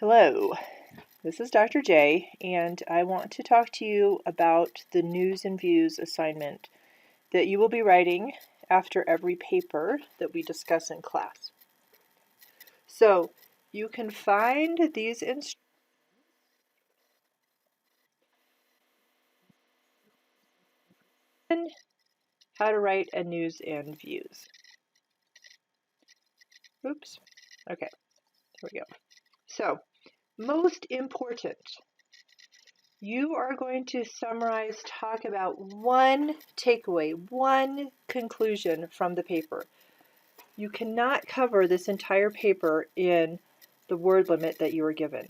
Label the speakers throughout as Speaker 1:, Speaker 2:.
Speaker 1: Hello, this is Dr. J, and I want to talk to you about the News and Views assignment that you will be writing after every paper that we discuss in class. So you can find these instructions how to write a News and Views. Oops. Okay, here we go. So, most important, you are going to summarize, talk about one takeaway, one conclusion from the paper. You cannot cover this entire paper in the word limit that you are given.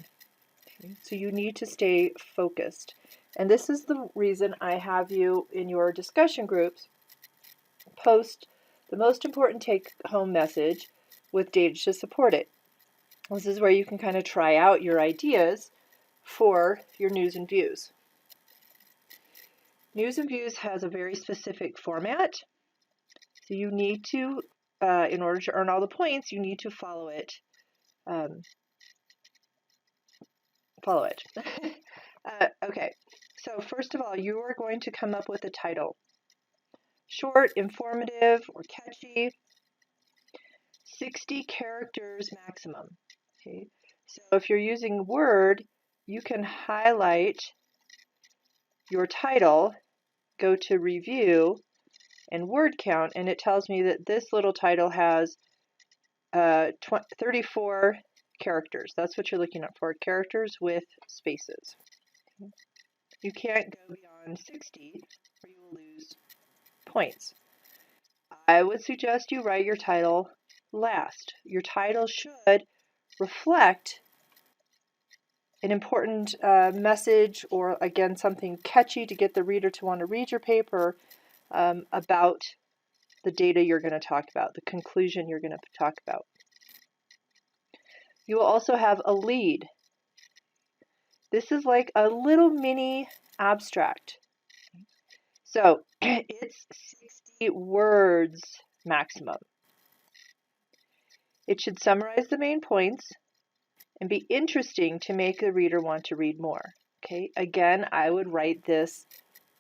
Speaker 1: Okay? So you need to stay focused. And this is the reason I have you in your discussion groups post the most important take-home message with data to support it. This is where you can kind of try out your ideas for your News and Views. News and Views has a very specific format, so you need to, in order to earn all the points, you need to follow it. Okay, so first of all, you are going to come up with a title. Short, informative, or catchy. 60 characters maximum. Okay, so if you're using Word, you can highlight your title, go to Review, and Word Count, and it tells me that this little title has 34 characters. That's what you're looking up for, characters with spaces. Okay. You can't go beyond 60 or you will lose points. I would suggest you write your title last. Your title should reflect an important message, or again something catchy to get the reader to want to read your paper about the data you're going to talk about, the conclusion you're going to talk about. You will also have a lead. This is like a little mini abstract. So it's 60 words maximum. It should summarize the main points and be interesting to make the reader want to read more. Okay, again, I would write this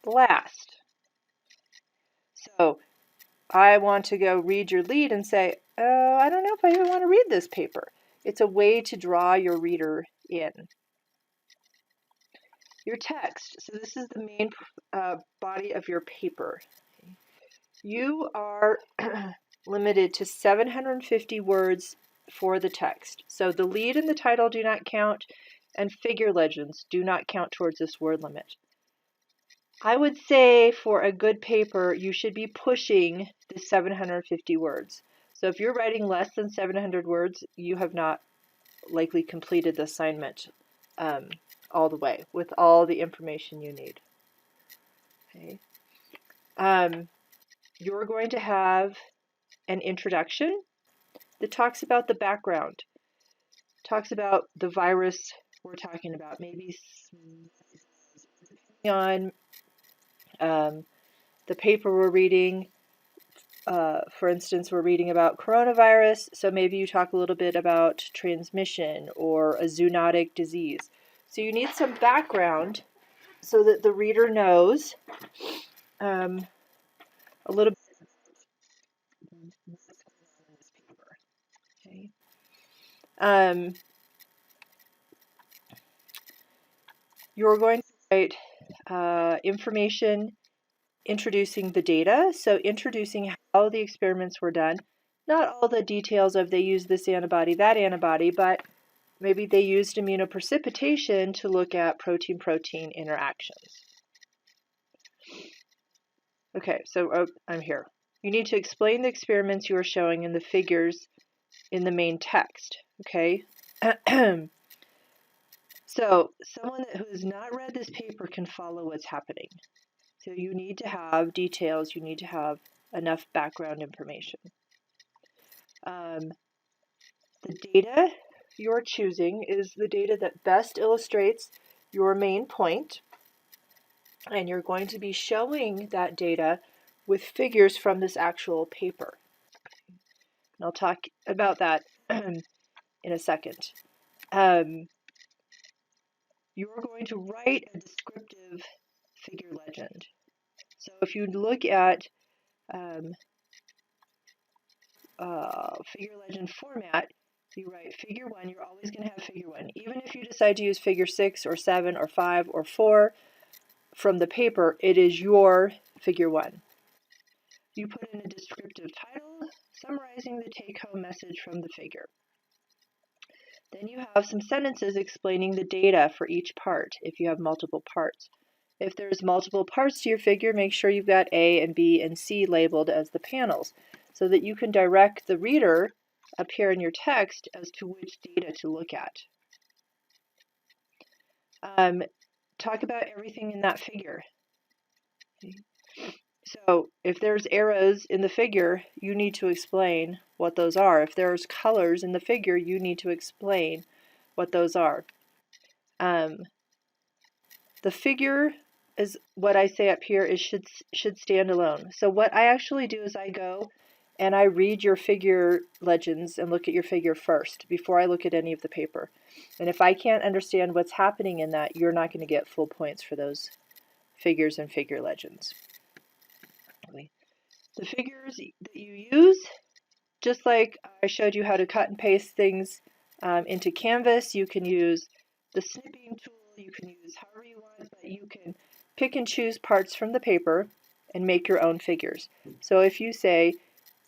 Speaker 1: last. So I want to go read your lead and say, oh, I don't know if I even want to read this paper. It's a way to draw your reader in. Your text. So this is the main body of your paper. Okay. You are limited to 750 words for the text. So the lead and the title do not count, and figure legends do not count towards this word limit. I would say for a good paper, you should be pushing the 750 words. So if you're writing less than 700 words, you have not likely completed the assignment all the way with all the information you need. Okay. You're going to have an introduction that talks about the background, talks about the virus we're talking about, maybe on the paper we're reading. For instance, we're reading about coronavirus, so maybe you talk a little bit about transmission or a zoonotic disease. So you need some background so that the reader knows a little bit about what's going on in this paper. Okay. You're going to write information introducing the data, so introducing how the experiments were done. Not all the details of they used this antibody, that antibody, but maybe they used immunoprecipitation to look at protein-protein interactions. Okay, so I'm here. You need to explain the experiments you are showing and the figures in the main text, okay? So someone who has not read this paper can follow what's happening. So you need to have details, you need to have enough background information. The data you're choosing is the data that best illustrates your main point, and you're going to be showing that data with figures from this actual paper. And I'll talk about that in a second. you're going to write a descriptive figure legend. So if you look at figure legend format, you write figure 1, you're always going to have figure 1. Even if you decide to use figure 6 or 7 or 5 or 4 from the paper, it is your figure 1. You put in a descriptive title summarizing the take-home message from the figure. Then you have some sentences explaining the data for each part if you have multiple parts. If there's multiple parts to your figure, make sure you've got A and B and C labeled as the panels so that you can direct the reader up here in your text as to which data to look at. Talk about everything in that figure. So if there's arrows in the figure, you need to explain what those are. If there's colors in the figure, you need to explain what those are. The figure is what I say up here is should stand alone. So what I actually do is I go and I read your figure legends and look at your figure first before I look at any of the paper. And if I can't understand what's happening in that, you're not going to get full points for those figures and figure legends. The figures that you use, just like I showed you how to cut and paste things into Canvas, you can use the snipping tool, you can use however you want, but you can pick and choose parts from the paper and make your own figures. So if you say,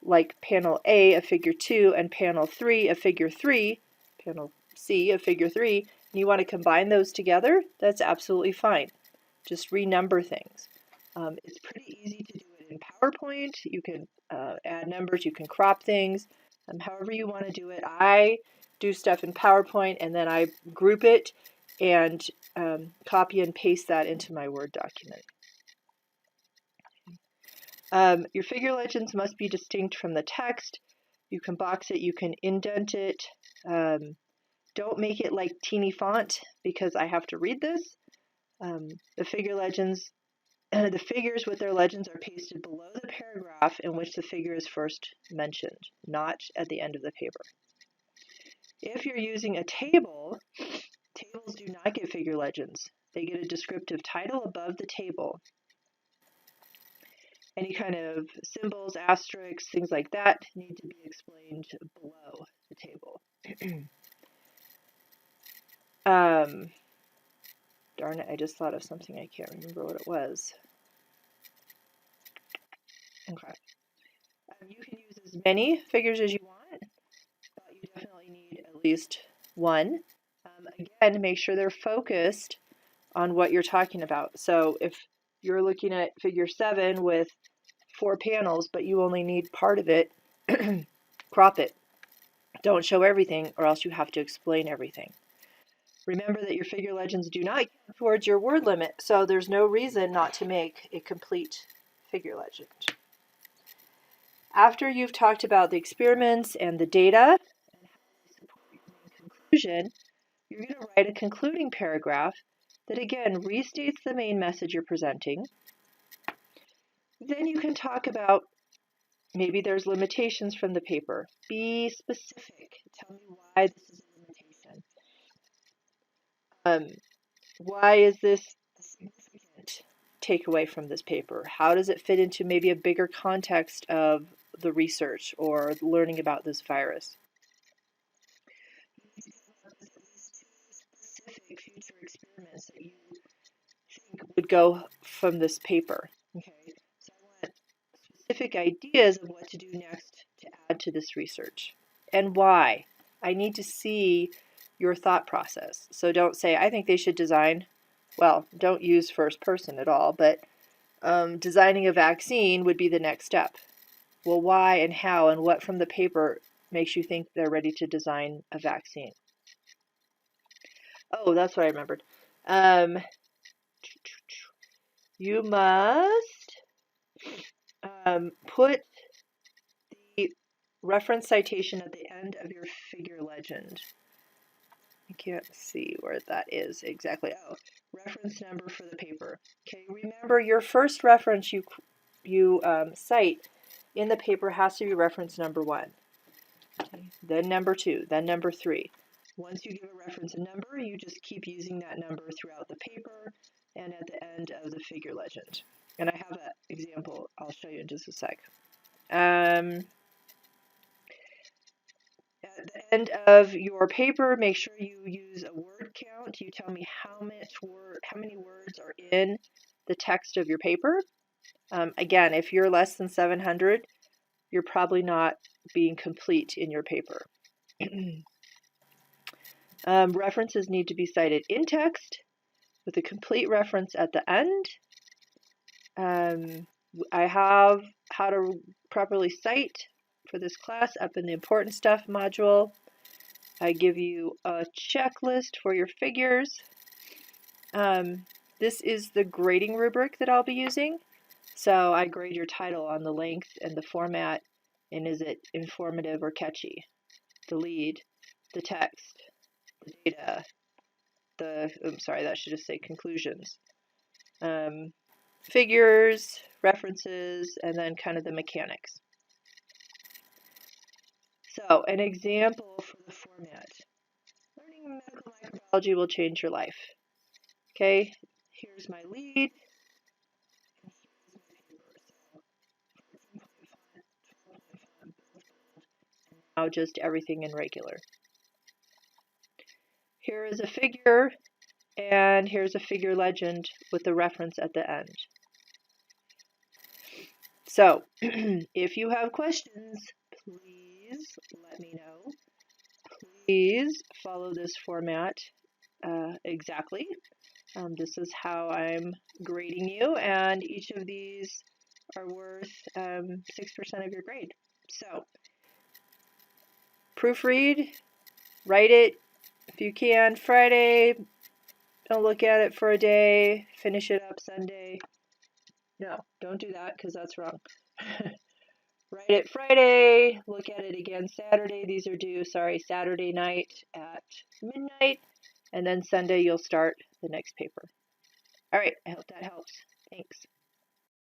Speaker 1: like panel A of figure 2 and panel 3 of figure 3, panel C of figure 3, and you want to combine those together, that's absolutely fine. Just renumber things. It's pretty easy to do it in PowerPoint. You can add numbers, you can crop things, however you want to do it. I do stuff in PowerPoint and then I group it and copy and paste that into my Word document. Your figure legends must be distinct from the text. You can box it, you can indent it. Don't make it like teeny font because I have to read this. The figure legends, the figures with their legends are pasted below the paragraph in which the figure is first mentioned, not at the end of the paper. If you're using a table, tables do not get figure legends. They get a descriptive title above the table. Any kind of symbols, asterisks, things like that need to be explained below the table. Darn it, I just thought of something. I can't remember what it was. Okay. You can use as many figures as you want, but you definitely need at least one. Again, make sure they're focused on what you're talking about. So if you're looking at figure 7 with 4 panels, but you only need part of it, crop it. Don't show everything, or else you have to explain everything. Remember that your figure legends do not count towards your word limit, so there's no reason not to make a complete figure legend. After you've talked about the experiments and the data and how they support your main conclusion, you're going to write a concluding paragraph that again restates the main message you're presenting. Then you can talk about maybe there's limitations from the paper. Be specific. Tell me why this is a limitation. Why is this a significant takeaway from this paper? How does it fit into maybe a bigger context of the research or learning about this virus? You need to come up with at least 2 specific future experiments that you think would go from this paper. Okay, so I want specific ideas of what to do next to add to this research and why. I need to see your thought process. So don't say, I think they should design, well, don't use first person at all, but designing a vaccine would be the next step. Well, why and how and what from the paper makes you think they're ready to design a vaccine? Oh, that's what I remembered. You must put the reference citation at the end of your figure legend. I can't see where that is exactly. Oh, reference number for the paper. Okay, remember your first reference you cite in the paper has to be reference number 1. Okay. Then number 2, then number 3. Once you give a reference a number, you just keep using that number throughout the paper and at the end of the figure legend. And I have an example I'll show you in just a sec. At the end of your paper, make sure you use a word count. You tell me how many words are in the text of your paper. Again, if you're less than 700, you're probably not being complete in your paper. References need to be cited in text with a complete reference at the end. I have how to properly cite for this class up in the important stuff module. I give you a checklist for your figures. This is the grading rubric that I'll be using. So I grade your title on the length and the format, and is it informative or catchy? The lead, the text, the data, that should just say conclusions. Figures, references, and then kind of the mechanics. So, an example for the format. Learning medical microbiology will change your life. Okay, here's my lead. Now just everything in regular. Here is a figure, and here's a figure legend with the reference at the end. So, if you have questions, please let me know. Please follow this format exactly. This is how I'm grading you, and each of these are worth 6% of your grade. So, proofread, write it if you can Friday, don't look at it for a day, finish it up Sunday. No, don't do that because that's wrong. Write it Friday, look at it again Saturday. These are due, Saturday night at midnight, and then Sunday you'll start the next paper. All right, I hope that helps. Thanks.